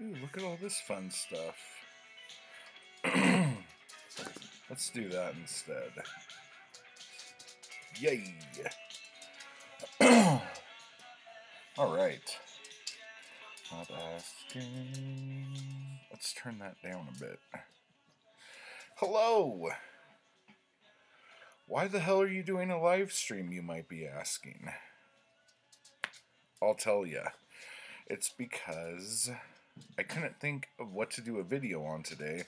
Ooh, look at all this fun stuff. Let's do that instead. Yay! Alright. Not asking. Let's turn that down a bit. Hello! Why the hell are you doing a live stream, you might be asking? I'll tell ya. It's because I couldn't think of what to do a video on today.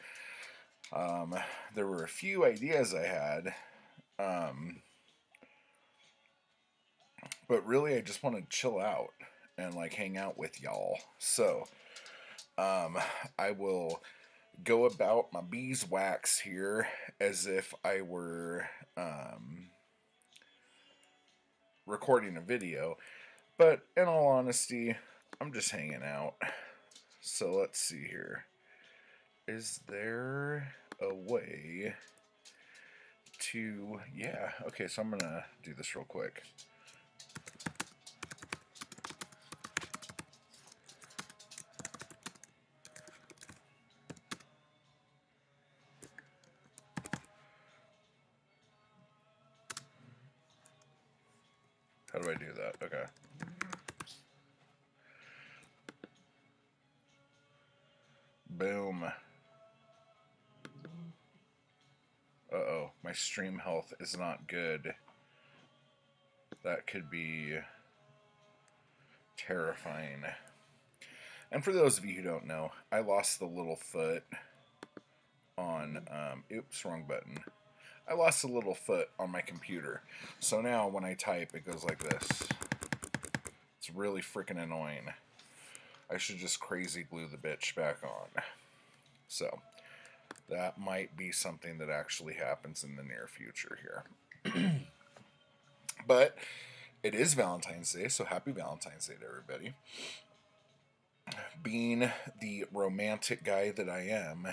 There were a few ideas I had, but really I just want to chill out and like hang out with y'all. So, I will go about my beeswax here as if I were recording a video, but in all honesty, I'm just hanging out. So let's see here. Is there a way to... Yeah, okay, so I'm gonna do this real quick. How do I do that? Okay. Boom. Uh-oh, my stream health is not good. That could be terrifying. And for those of you who don't know, I lost the little foot on, oops, wrong button. I lost the little foot on my computer. So now when I type, it goes like this. It's really freaking annoying. I should just crazy glue the bitch back on. So, that might be something that actually happens in the near future here. But, it is Valentine's Day, so happy Valentine's Day to everybody. Being the romantic guy that I am,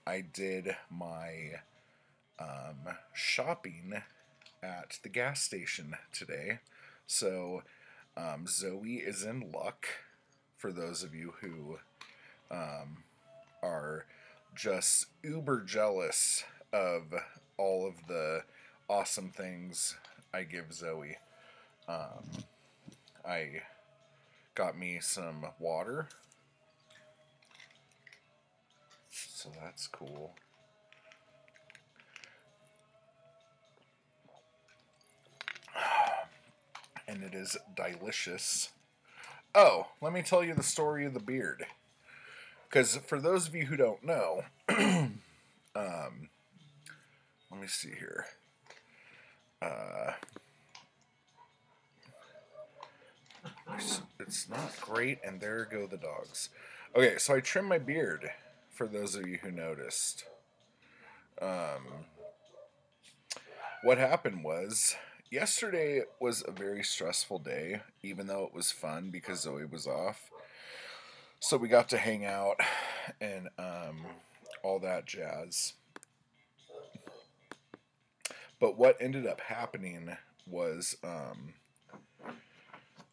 I did my shopping at the gas station today. So, Zoe is in luck, for those of you who are just uber jealous of all of the awesome things I give Zoe. I got me some water, so that's cool. And it is delicious. Oh, let me tell you the story of the beard. Because for those of you who don't know, let me see here. It's not great, and there go the dogs. Okay, so I trimmed my beard, for those of you who noticed. What happened was, yesterday was a very stressful day, even though it was fun because Zoe was off. So we got to hang out and all that jazz. But what ended up happening was, oh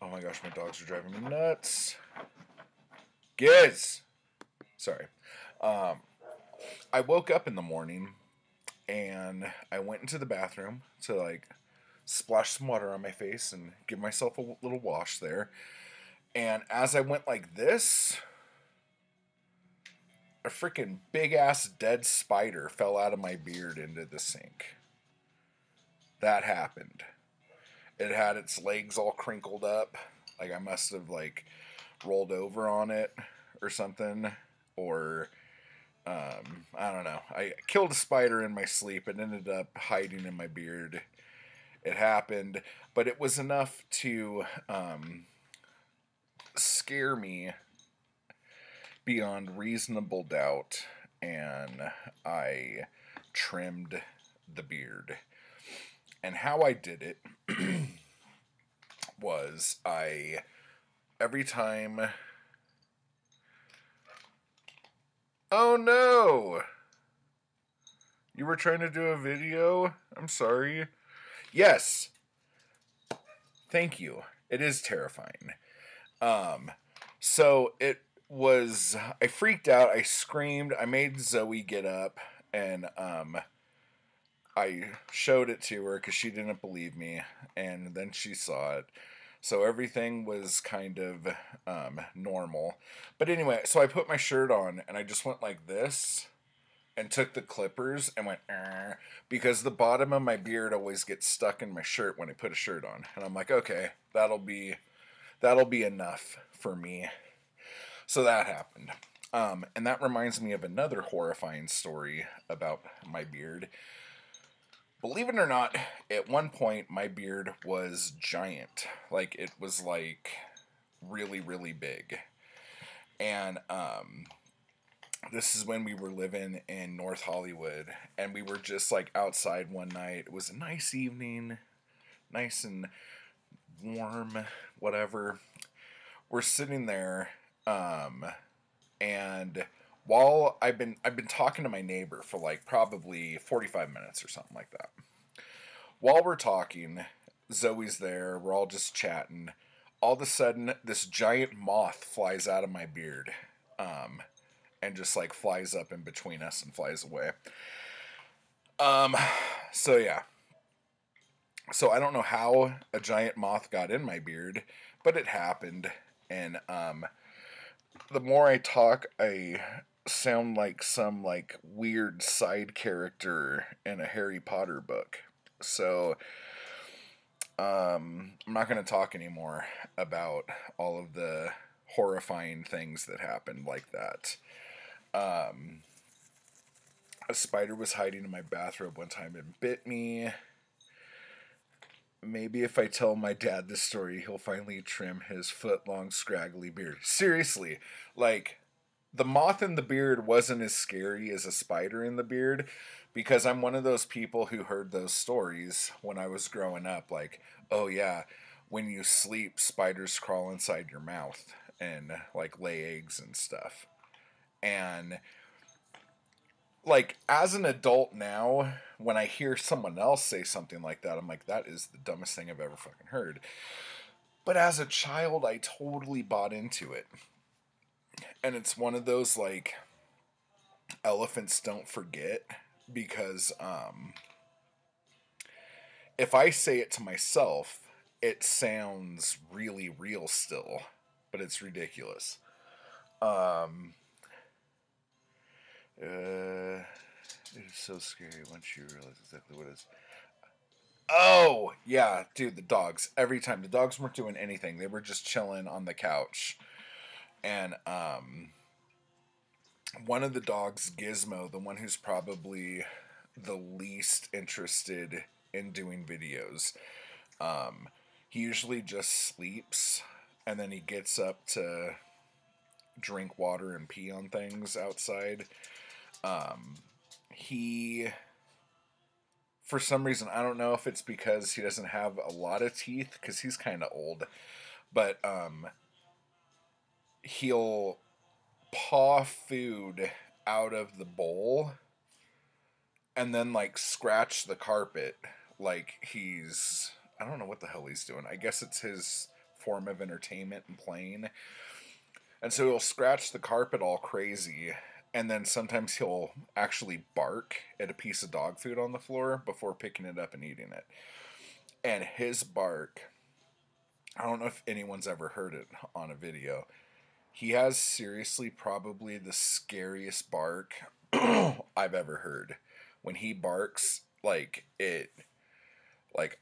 my gosh, my dogs are driving me nuts. Giz! Sorry. I woke up in the morning and I went into the bathroom to like splash some water on my face and give myself a little wash there. And as I went like this, a freaking big ass dead spider fell out of my beard into the sink. That happened. It had its legs all crinkled up. Like I must have like rolled over on it or something. Or I don't know. I killed a spider in my sleep and ended up hiding in my beard. It happened, but it was enough to scare me beyond reasonable doubt, and I trimmed the beard. And how I did it was every time... Oh no! You were trying to do a video? I'm sorry. Yes! Thank you. It is terrifying. Um, so it was. I freaked out. I screamed. I made Zoe get up, and I showed it to her because she didn't believe me, and then she saw it. So everything was kind of normal. But anyway, so I put my shirt on, and I just went like this and took the clippers and went because the bottom of my beard always gets stuck in my shirt when I put a shirt on. And I'm like, okay, that'll be enough for me. So that happened. And that reminds me of another horrifying story about my beard. Believe it or not, at one point my beard was giant. Like it was like really, really big. And this is when we were living in North Hollywood, and we were just like outside one night. It was a nice evening, nice and warm, whatever. We're sitting there, and while I've been talking to my neighbor for like probably 45 minutes or something like that. While we're talking, Zoe's there. We're all just chatting. All of a sudden, this giant moth flies out of my beard. And just like flies up in between us and flies away. Um, so yeah. So I don't know how a giant moth got in my beard, but it happened. And the more I talk, I sound like some like weird side character in a Harry Potter book. So I'm not going to talk anymore about all of the horrifying things that happened like that. Um, a spider was hiding in my bathrobe one time and bit me. Maybe if I tell my dad this story, he'll finally trim his foot-long, scraggly beard. Seriously, like, the moth in the beard wasn't as scary as a spider in the beard because I'm one of those people who heard those stories when I was growing up. Like, oh yeah, when you sleep, spiders crawl inside your mouth and, like, lay eggs and stuff. And like as an adult now, when I hear someone else say something like that, I'm like, that is the dumbest thing I've ever fucking heard. But as a child, I totally bought into it. And it's one of those like elephants don't forget because if I say it to myself, it sounds really real still, but it's ridiculous. Um, it is so scary once you realize exactly what it is. Oh, yeah, dude, the dogs. Every time. The dogs weren't doing anything. They were just chilling on the couch. And one of the dogs, Gizmo, the one who's probably the least interested in doing videos, um, he usually just sleeps and then he gets up to drink water and pee on things outside. He for some reason, I don't know if it's because he doesn't have a lot of teeth because he's kind of old, but he'll paw food out of the bowl and then like scratch the carpet like he's I don't know what the hell he's doing. I guess it's his form of entertainment and playing. And so he'll scratch the carpet all crazy, and then sometimes he'll actually bark at a piece of dog food on the floor before picking it up and eating it. And his bark, I don't know if anyone's ever heard it on a video. He has seriously probably the scariest bark I've ever heard. When he barks, like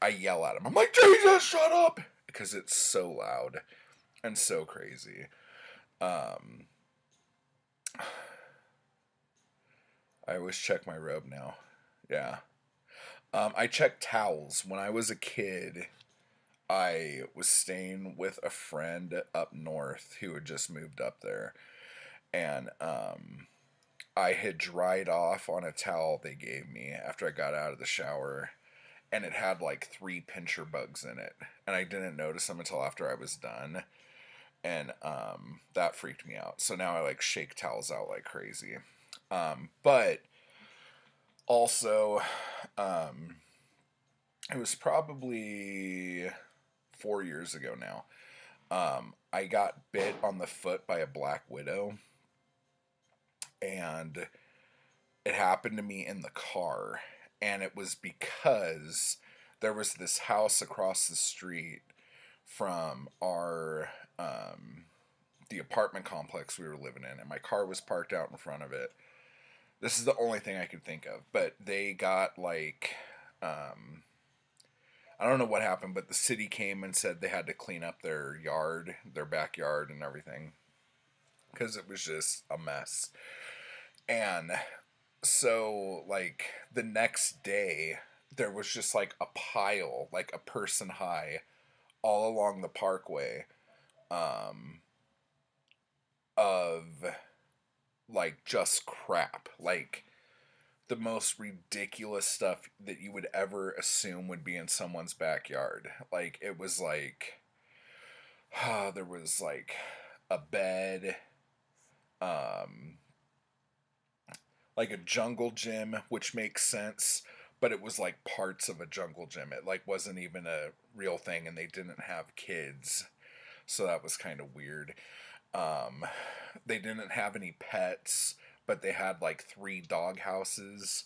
I yell at him. I'm like, Jesus, shut up! Because it's so loud and so crazy. Um, I always check my robe now. Yeah. I check towels. When I was a kid, I was staying with a friend up north who had just moved up there. And I had dried off on a towel they gave me after I got out of the shower. And it had like 3 pincher bugs in it. And I didn't notice them until after I was done. And that freaked me out. So now I like shake towels out like crazy. But also, it was probably 4 years ago now. I got bit on the foot by a black widow, and it happened to me in the car, and it was because there was this house across the street from our the apartment complex we were living in, and my car was parked out in front of it. This is the only thing I could think of, but they got like I don't know what happened, but the city came and said they had to clean up their yard, their backyard and everything, because it was just a mess. And so like the next day there was just like a pile, like a person high, all along the parkway, of like just crap, like the most ridiculous stuff that you would ever assume would be in someone's backyard. Like it was like there was like a bed, um like a jungle gym, which makes sense, but it was like parts of a jungle gym. It like wasn't even a real thing, and they didn't have kids, so that was kind of weird. Um, they didn't have any pets, but they had like 3 dog houses.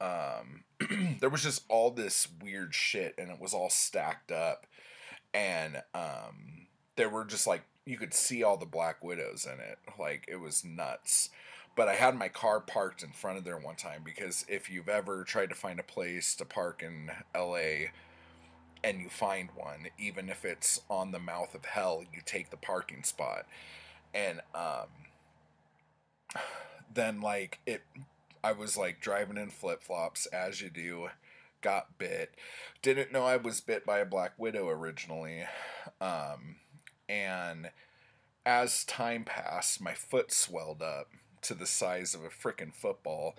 There was just all this weird shit, and it was all stacked up, and there were just like you could see all the black widows in it. Like it was nuts. But I had my car parked in front of there one time, because if you've ever tried to find a place to park in LA and you find one, even if it's on the mouth of hell, you take the parking spot. And then like it I was like driving in flip-flops as you do, got bit. Didn't know I was bit by a black widow originally. And as time passed, my foot swelled up to the size of a frickin' football,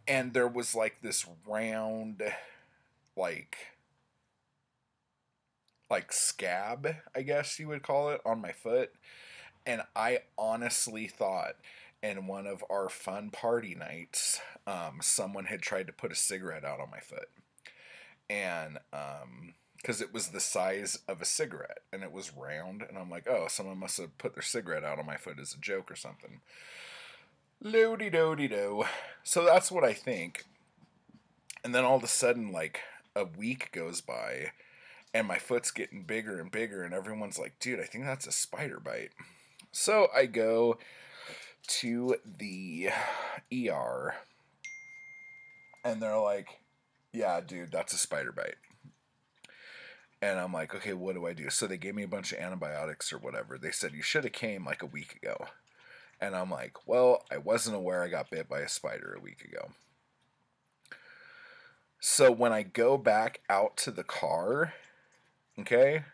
and there was like this round, like scab, I guess you would call it, on my foot. And I honestly thought in one of our fun party nights, someone had tried to put a cigarette out on my foot. And because it was the size of a cigarette and it was round, and I'm like, oh, someone must have put their cigarette out on my foot as a joke or something. Loody doody do. So that's what I think. And then all of a sudden, like a week goes by, and my foot's getting bigger and bigger, and everyone's like, dude, I think that's a spider bite. So I go to the ER, and they're like, yeah, dude, that's a spider bite. And I'm like, okay, what do I do? So they gave me a bunch of antibiotics or whatever. They said, you should have came like a week ago. And I'm like, well, I wasn't aware I got bit by a spider a week ago. So when I go back out to the car, okay,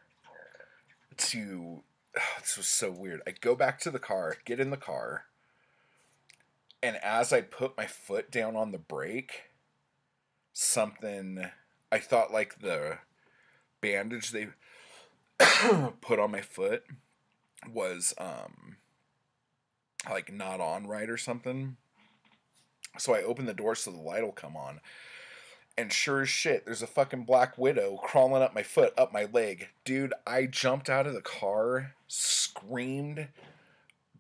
this was so weird. I go back to the car, get in the car, and as I put my foot down on the brake, I thought like the bandage they put on my foot was like not on right or something. So I open the door so the light will come on, and sure as shit, there's a fucking black widow crawling up my foot, up my leg. Dude, I jumped out of the car, screamed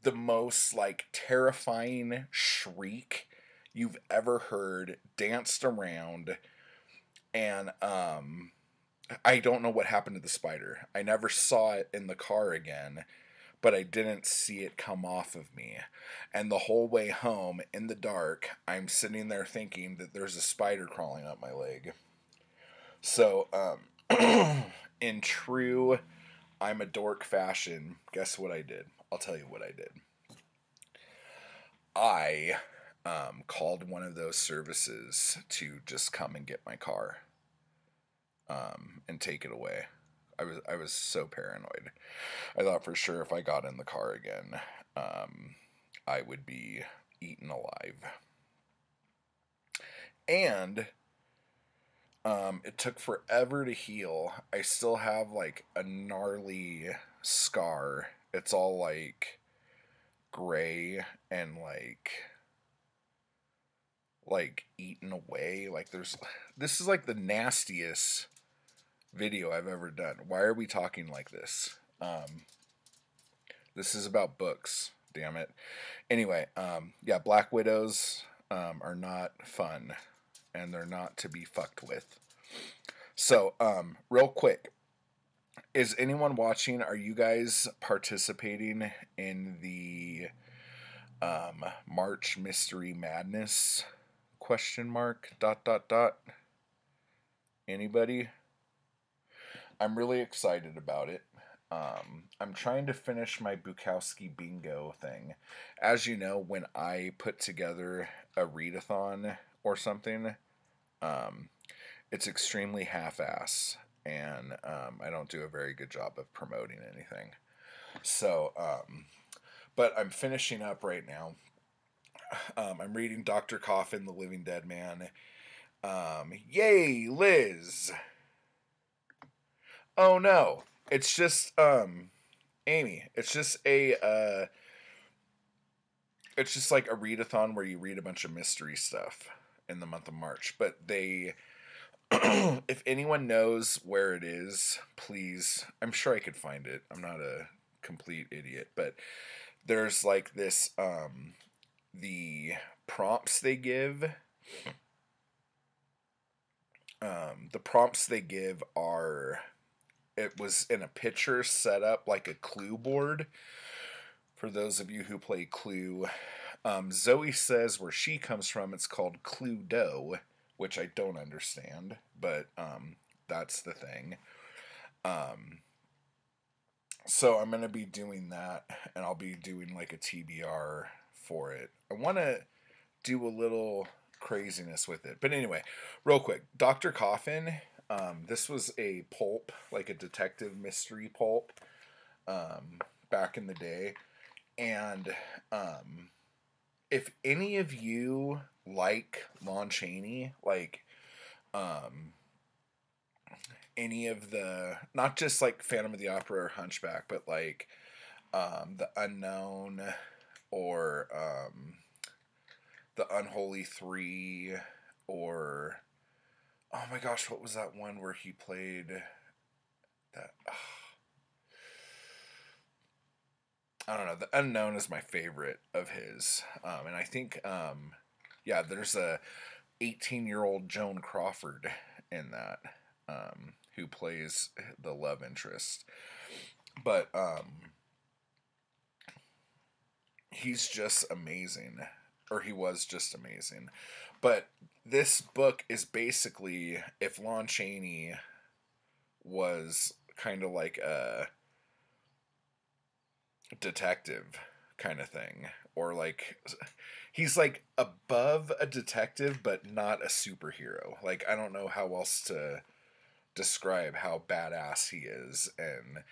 the most like terrifying shriek you've ever heard, danced around, and I don't know what happened to the spider. I never saw it in the car again, but I didn't see it come off of me. And the whole way home, in the dark, I'm sitting there thinking that there's a spider crawling up my leg. So, in true I'm a dork fashion, guess what I did? I'll tell you what I did. I called one of those services to just come and get my car and take it away. I was so paranoid. I thought for sure if I got in the car again, I would be eaten alive. And it took forever to heal. I still have like a gnarly scar. It's all like gray and like eaten away. Like this is like the nastiest video I've ever done. Why are we talking like this? This is about books, damn it. Anyway, yeah, Black Widows are not fun, and they're not to be fucked with. So, real quick, is anyone watching? Are you guys participating in the March Mystery Madness? Question mark, dot, dot, dot. Anybody? I'm really excited about it. I'm trying to finish my Bukowski bingo thing. As you know, when I put together a readathon or something, it's extremely half-ass, and I don't do a very good job of promoting anything. So, but I'm finishing up right now. I'm reading Dr. Coffin, The Living Dead Man. Yay, Liz! Oh no, it's just Amy. It's just it's just like a readathon where you read a bunch of mystery stuff in the month of March. But they, if anyone knows where it is, please. I'm sure I could find it. I'm not a complete idiot, but there's like this the prompts they give. The prompts they give are, it was in a picture set up like a clue board. For those of you who play Clue, Zoe says where she comes from it's called Cluedo, which I don't understand, but that's the thing. So I'm going to be doing that, and I'll be doing like a TBR for it. I want to do a little craziness with it. But anyway, real quick, Dr. Coffin, this was a pulp, like a detective mystery pulp, back in the day. And if any of you like Lon Chaney, like any of the, not just like Phantom of the Opera or Hunchback, but like The Unknown or The Unholy Three, or oh my gosh, what was that one where he played that? I don't know. The Unknown is my favorite of his, and I think yeah, there's a 18-year-old Joan Crawford in that, who plays the love interest, but he's just amazing, or he was just amazing. But this book is basically if Lon Chaney was kind of like a detective kind of thing, or like he's like above a detective but not a superhero. Like, I don't know how else to describe how badass he is, and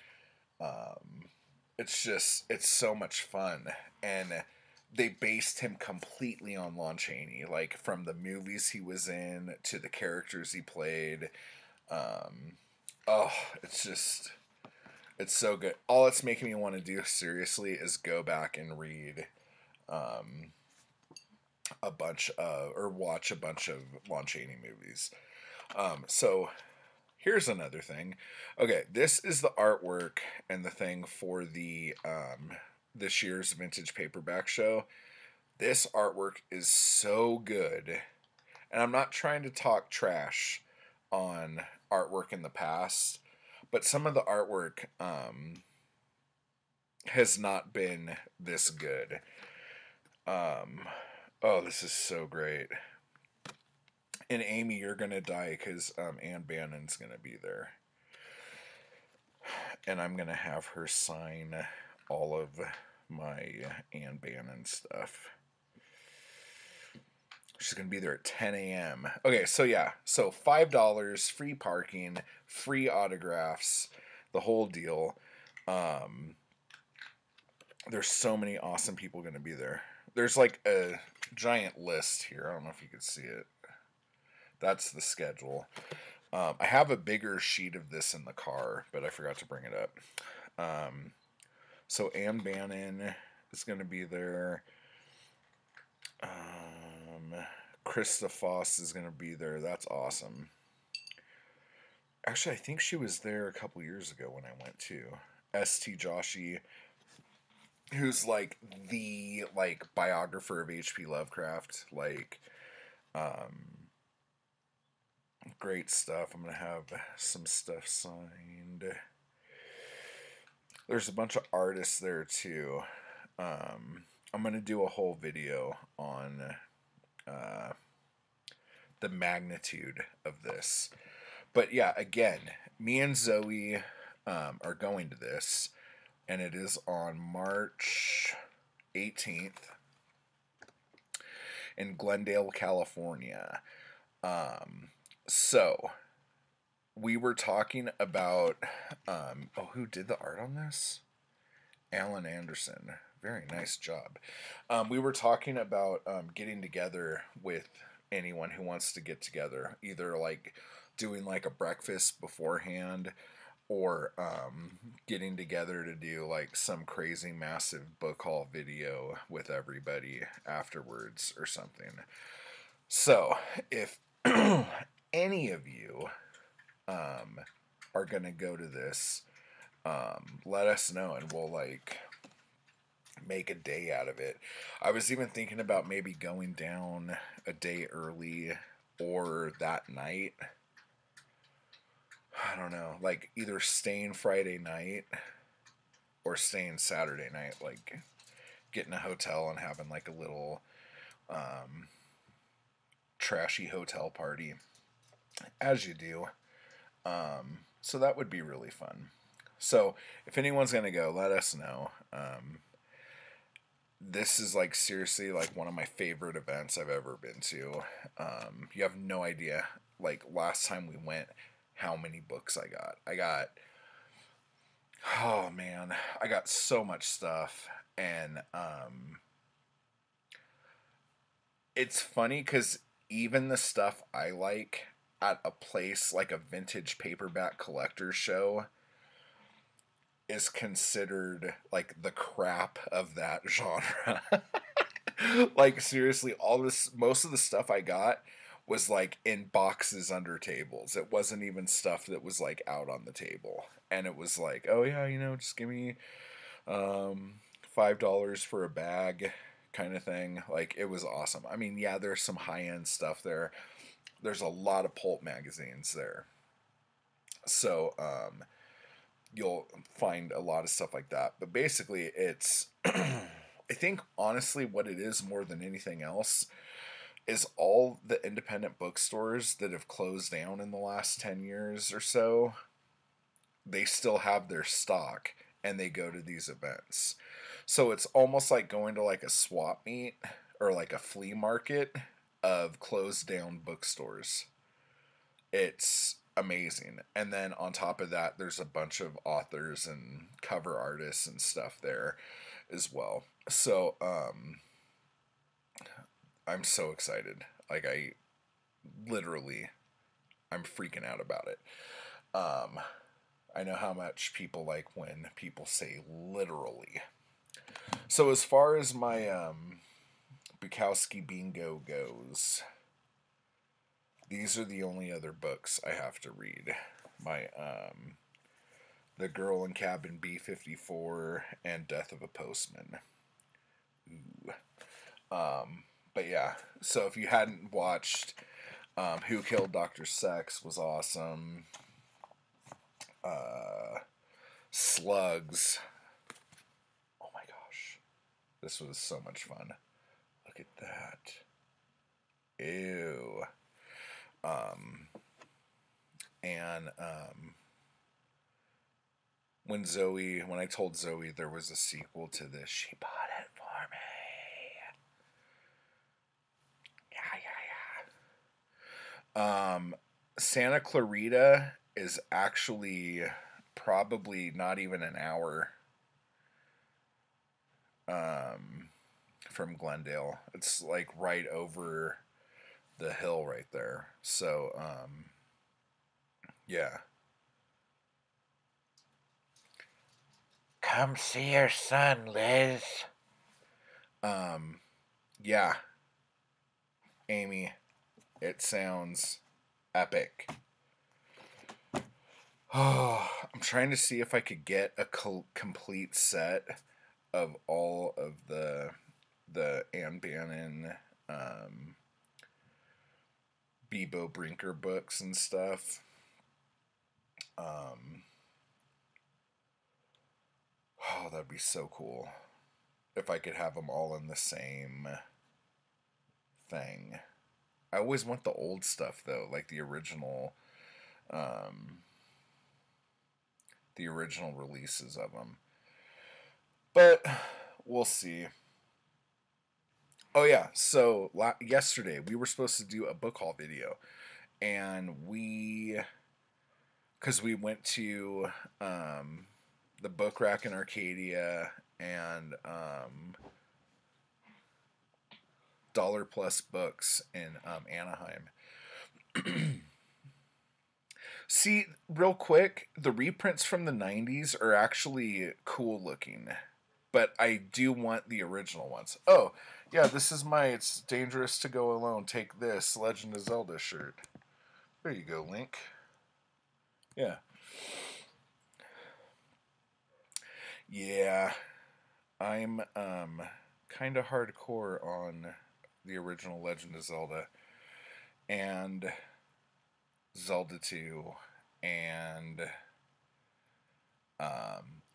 it's so much fun. And they based him completely on Lon Chaney, like from the movies he was in to the characters he played. Oh, it's so good. All it's making me want to do seriously is go back and read a bunch of, or watch a bunch of Lon Chaney movies. So here's another thing. Okay, this is the artwork and the thing for the this year's vintage paperback show. This artwork is so good. And I'm not trying to talk trash on artwork in the past, but some of the artwork has not been this good. Oh, this is so great. And Amy, you're going to die because Ann Bannon's going to be there. And I'm going to have her sign all of my Ann Bannon stuff. She's going to be there at 10 a.m. Okay, so yeah. So $5, free parking, free autographs, the whole deal. There's so many awesome people going to be there. There's like a giant list here. I don't know if you could see it. That's the schedule. I have a bigger sheet of this in the car, but I forgot to bring it up. So Ann Bannon is going to be there. Krista Foss is going to be there. That's awesome. Actually, I think she was there a couple years ago when I went to St. Joshi, who's like the like biographer of H.P. Lovecraft. Like, um, great stuff. I'm gonna have some stuff signed. There's a bunch of artists there too. I'm gonna do a whole video on uh, the magnitude of this. But yeah, again, me and Zoe are going to this, and it is on March 18th in Glendale, California. So we were talking about who did the art on this? Alan Anderson. Very nice job. We were talking about getting together with anyone who wants to get together, either like doing like a breakfast beforehand or getting together to do like some crazy massive book haul video with everybody afterwards or something. So if any of you are gonna go to this, let us know and we'll like make a day out of it. I was even thinking about maybe going down a day early or that night. I don't know, like either staying Friday night or staying Saturday night, like getting a hotel and having like a little trashy hotel party, as you do. So that would be really fun. So if anyone's gonna go, let us know. This is like seriously like one of my favorite events I've ever been to. You have no idea. Like last time we went, how many books I got. Oh man, I got so much stuff, and it's funny because even the stuff I like at a place like a vintage paperback collector show is considered like the crap of that genre. Like seriously, all this most of the stuff I got was like in boxes under tables. It wasn't even stuff that was like out on the table. And it was like, oh yeah, just give me $5 for a bag kind of thing. Like it was awesome. I mean, yeah, there's some high end stuff there. There's a lot of pulp magazines there. So you'll find a lot of stuff like that. But basically, it's, I think, honestly, what it is more than anything else is all the independent bookstores that have closed down in the last 10 years or so, they still have their stock and they go to these events. So it's almost like going to like a swap meet or like a flea market of closed down bookstores. It's amazing. And then on top of that, there's a bunch of authors and cover artists and stuff there as well. So I'm so excited. Like I literally I'm freaking out about it. I know how much people like when people say literally. So as far as my Bukowski bingo goes, these are the only other books I have to read. My The Girl in Cabin B54 and Death of a Postman. Ooh. But yeah, so if you hadn't watched Who Killed Dr. Sex was awesome. Slugs. Oh my gosh. This was so much fun. Look at that. Ew. And when I told Zoe there was a sequel to this, she bought it for me. Yeah. Santa Clarita is actually probably not even an hour from Glendale. It's like right over the hill right there. So, yeah. Come see your son, Liz. Yeah. Amy, it sounds epic. Oh, I'm trying to see if I could get a complete set of all of the Anne Bannon, um, Bebo Brinker books and stuff. Um, oh, that'd be so cool if I could have them all in the same thing. I always want the old stuff though, like um, the original releases of them. But we'll see. Oh yeah, so yesterday we were supposed to do a book haul video, and because we went to um, the book rack in Arcadia and Dollar Plus Books in Anaheim. See, real quick, the reprints from the 90s are actually cool looking, but I do want the original ones. Oh, yeah, this is my It's Dangerous to Go Alone, Take This Legend of Zelda shirt. There you go, Link. Yeah. Yeah, I'm kind of hardcore on the original Legend of Zelda and Zelda 2 and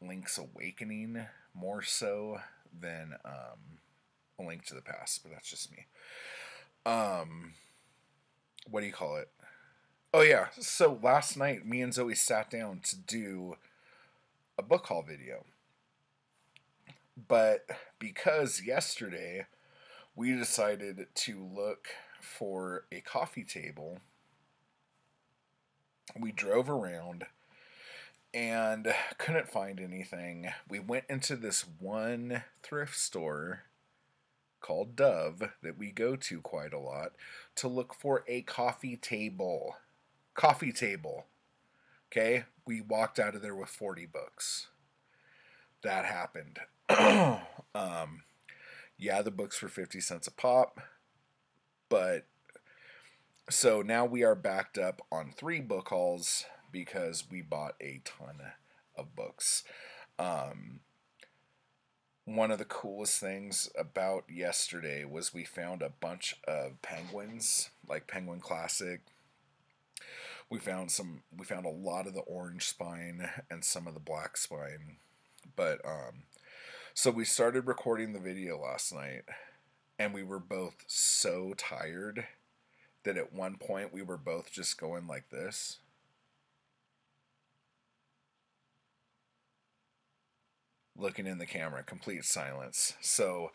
Link's Awakening more so than A Link to the Past, but that's just me. Um, what do you call it? Oh yeah, so last night me and Zoe sat down to do a book haul video. But because yesterday we decided to look for a coffee table, we drove around and couldn't find anything. We went into this one thrift store called Dove that we go to quite a lot to look for a coffee table. Coffee table. Okay? We walked out of there with 40 books. That happened. Yeah, the books were 50 cents a pop, but so now we are backed up on 3 book hauls because we bought a ton of books. Um, One of the coolest things about yesterday was we found a bunch of penguins, like Penguin Classic. We found a lot of the orange spine and some of the black spine. But so we started recording the video last night and we were both so tired that at one point we were both just going like this. Looking in the camera, complete silence. So,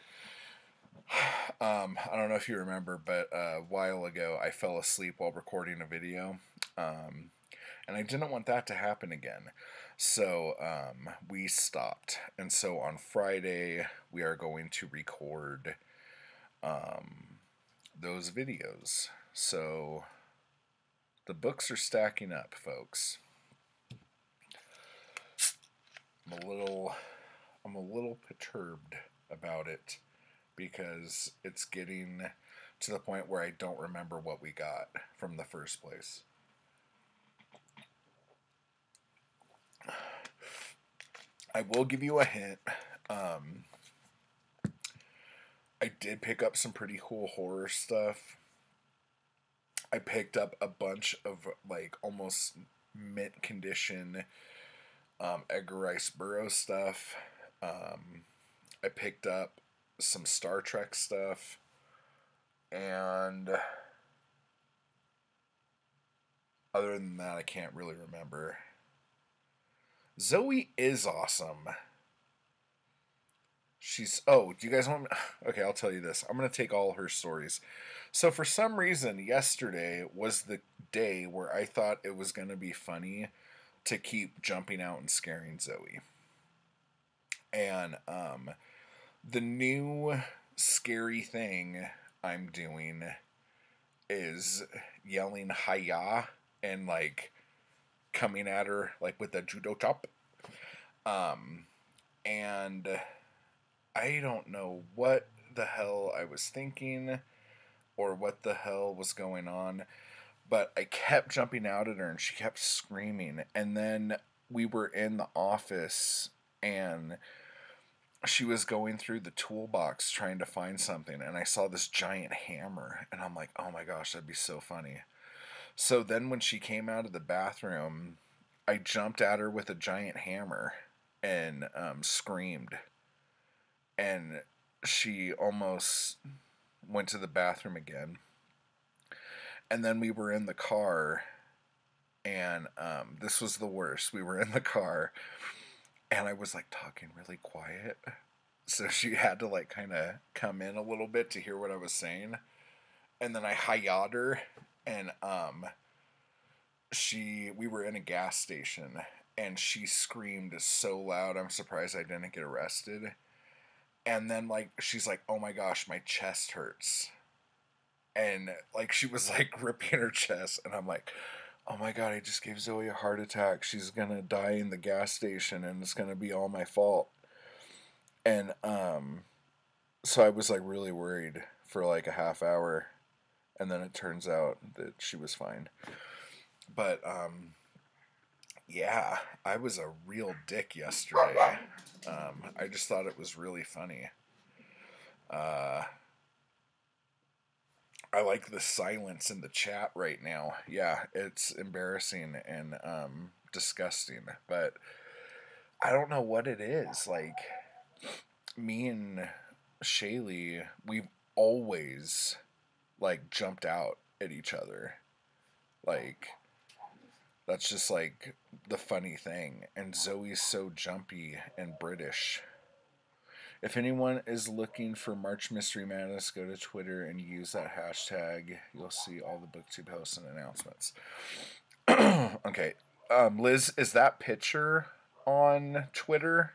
I don't know if you remember, but a while ago I fell asleep while recording a video, and I didn't want that to happen again. So we stopped, and so on Friday we are going to record those videos. So the books are stacking up, folks. I'm a little perturbed about it because it's getting to the point where I don't remember what we got from the first place. I will give you a hint. I did pick up some pretty cool horror stuff. I picked up a bunch of like almost mint condition Edgar Rice Burroughs stuff. I picked up some Star Trek stuff, and other than that, I can't really remember. Zoe is awesome. Oh, do you guys want me? Okay, I'll tell you this. I'm going to take all her stories. So for some reason, yesterday was the day where I thought it was going to be funny to keep jumping out and scaring Zoe. And the new scary thing I'm doing is yelling "Hiya" and like coming at her like with a judo chop. And I don't know what the hell I was thinking or what the hell was going on, But I kept jumping out at her and she kept screaming. And then we were in the office and she was going through the toolbox trying to find something. And I saw this giant hammer. And I'm like, oh my gosh, that'd be so funny. So then when she came out of the bathroom, I jumped at her with a giant hammer and screamed. And she almost went to the bathroom again. And then we were in the car, and this was the worst. We were in the car, and I was like talking really quiet. So she had to like kind of come in a little bit to hear what I was saying. And then I hi-ya'd her, and we were in a gas station, and she screamed so loud, I'm surprised I didn't get arrested. And then like she's like, oh my gosh, my chest hurts. And like she was like gripping her chest, and I'm like, oh my god, I just gave Zoe a heart attack. She's gonna die in the gas station, and it's gonna be all my fault. And so I was like really worried for like a half hour, and then it turns out that she was fine. But yeah, I was a real dick yesterday. I just thought it was really funny. I like the silence in the chat right now. Yeah, it's embarrassing and disgusting, but I don't know what it is. Like, me and Shaylee, we've always like jumped out at each other. Like, that's just like the funny thing. And Zoe's so jumpy and British. If anyone is looking for March Mystery Madness, go to Twitter and use that hashtag. You'll see all the BookTube posts and announcements. Okay. Liz, is that picture on Twitter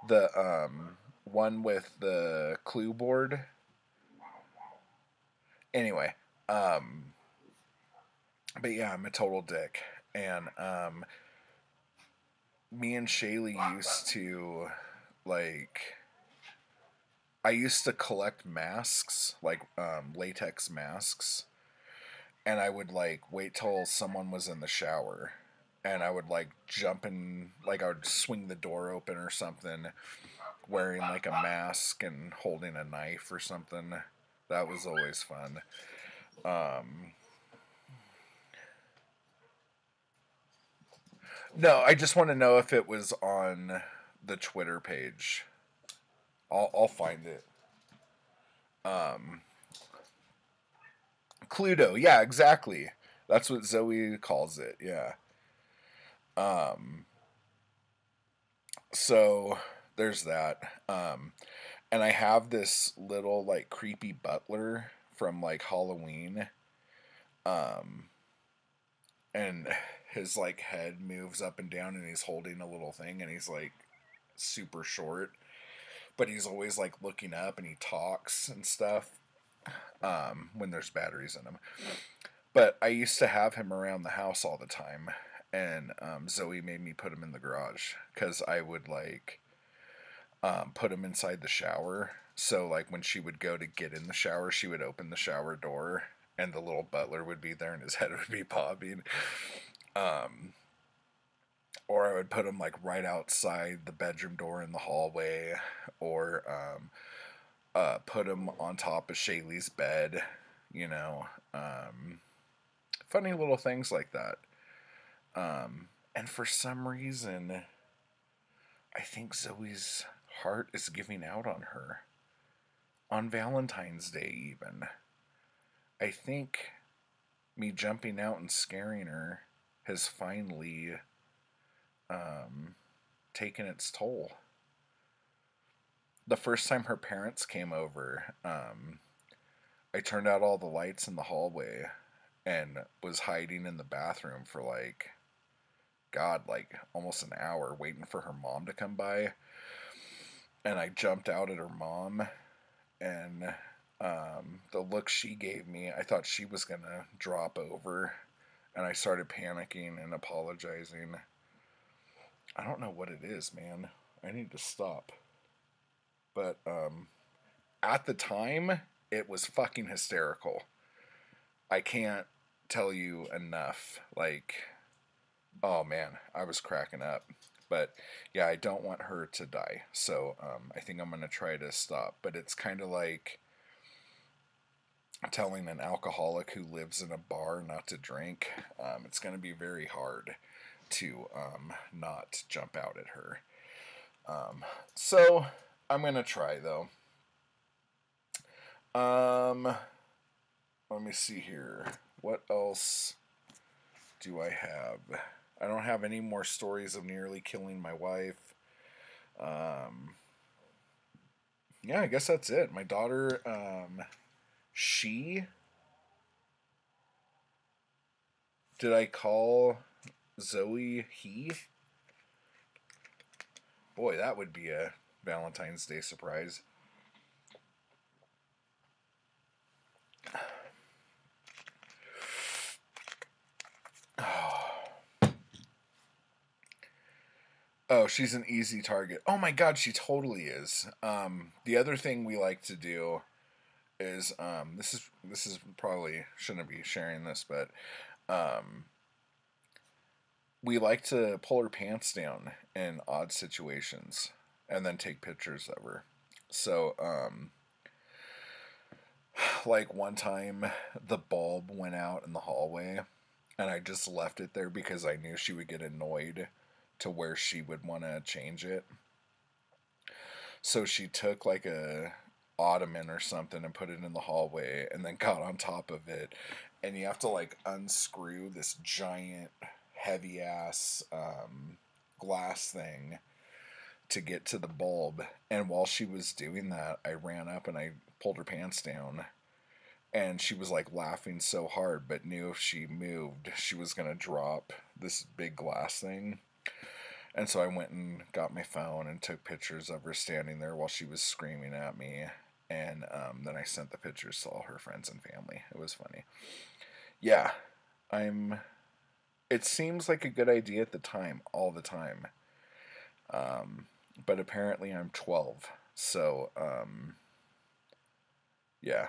the one with the clue board? Anyway, but yeah, I'm a total dick. And me and Shaylee used to, like, I used to collect masks, like latex masks, and I would like wait till someone was in the shower, and I would like jump in, like I would swing the door open or something, wearing like a mask and holding a knife or something. That was always fun. No, I just want to know if it was on the Twitter page. I'll find it. Cluedo, yeah, exactly. That's what Zoe calls it, yeah. So there's that. And I have this little like creepy butler from like Halloween. And his like head moves up and down and he's holding a little thing and he's like super short. But he's always like looking up and he talks and stuff. When there's batteries in him. But I used to have him around the house all the time, and Zoe made me put him in the garage because I would like put him inside the shower. So like when she would go to get in the shower, she would open the shower door, and the little butler would be there, and his head would be popping. Or I would put him like right outside the bedroom door in the hallway, or put him on top of Shaylee's bed, you know. Funny little things like that. And for some reason, I think Zoe's heart is giving out on her. On Valentine's Day, even. I think me jumping out and scaring her has finally taken its toll. The first time her parents came over, I turned out all the lights in the hallway and was hiding in the bathroom for like, God, like almost an hour waiting for her mom to come by. And I jumped out at her mom, and the look she gave me, I thought she was going to drop over, and I started panicking and apologizing. I don't know what it is, man. I need to stop. But at the time, it was fucking hysterical. I can't tell you enough. Like, oh man, I was cracking up. But yeah, I don't want her to die. So I think I'm going to try to stop. But it's kind of like telling an alcoholic who lives in a bar not to drink. It's going to be very hard to not jump out at her. So I'm going to try, though. Let me see here. What else do I have? I don't have any more stories of nearly killing my wife. Yeah, I guess that's it. My daughter, she. Did I call Zoe he? Boy, that would be a Valentine's Day surprise. Oh, she's an easy target. Oh my God, she totally is. The other thing we like to do is this is probably shouldn't be sharing this, but we like to pull her pants down in odd situations and then take pictures of her. So like one time the bulb went out in the hallway and I just left it there because I knew she would get annoyed to where she would want to change it. So she took like a ottoman or something and put it in the hallway and then got on top of it. And you have to like unscrew this giant heavy ass glass thing to get to the bulb. And while she was doing that, I ran up and I pulled her pants down. And she was like laughing so hard, but knew if she moved, she was going to drop this big glass thing. And so I went and got my phone and took pictures of her standing there while she was screaming at me. And then I sent the pictures to all her friends and family. It was funny. Yeah, it seems like a good idea at the time, all the time. But apparently I'm 12. So, yeah.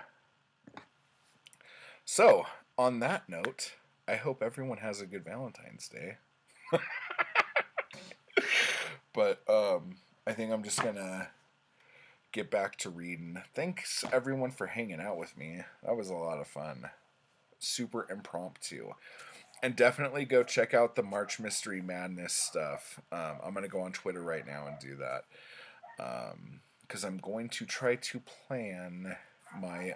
So, on that note, I hope everyone has a good Valentine's Day. But I think I'm just gonna get back to reading. Thanks everyone for hanging out with me. That was a lot of fun. Super impromptu. And definitely go check out the March Mystery Madness stuff. I'm gonna go on Twitter right now and do that. Because I'm going to try to plan my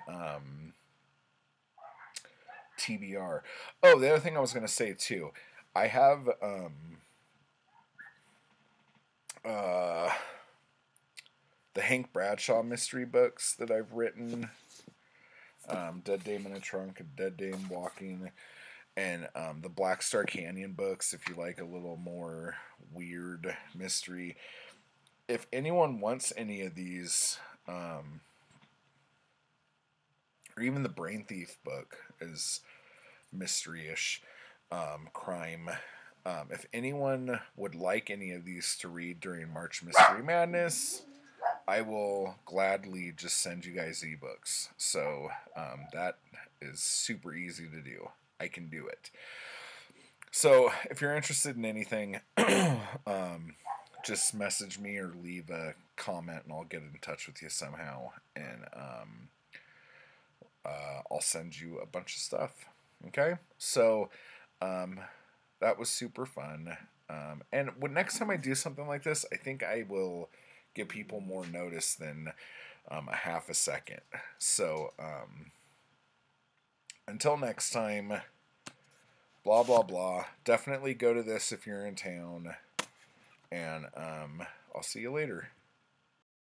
TBR. Oh, the other thing I was gonna say too. I have the Hank Bradshaw mystery books that I've written. Dead Dame in a Trunk, Dead Dame Walking, and the Black Star Canyon books if you like a little more weird mystery. If anyone wants any of these, or even the Brain Thief book is mystery-ish, crime. If anyone would like any of these to read during March Mystery Madness, I will gladly just send you guys ebooks. So that is super easy to do. I can do it. So if you're interested in anything, just message me or leave a comment and I'll get in touch with you somehow. And I'll send you a bunch of stuff. Okay? So that was super fun. And next time I do something like this, I think I will give people more notice than a half a second. So until next time, blah, blah, blah. Definitely go to this if you're in town. And I'll see you later.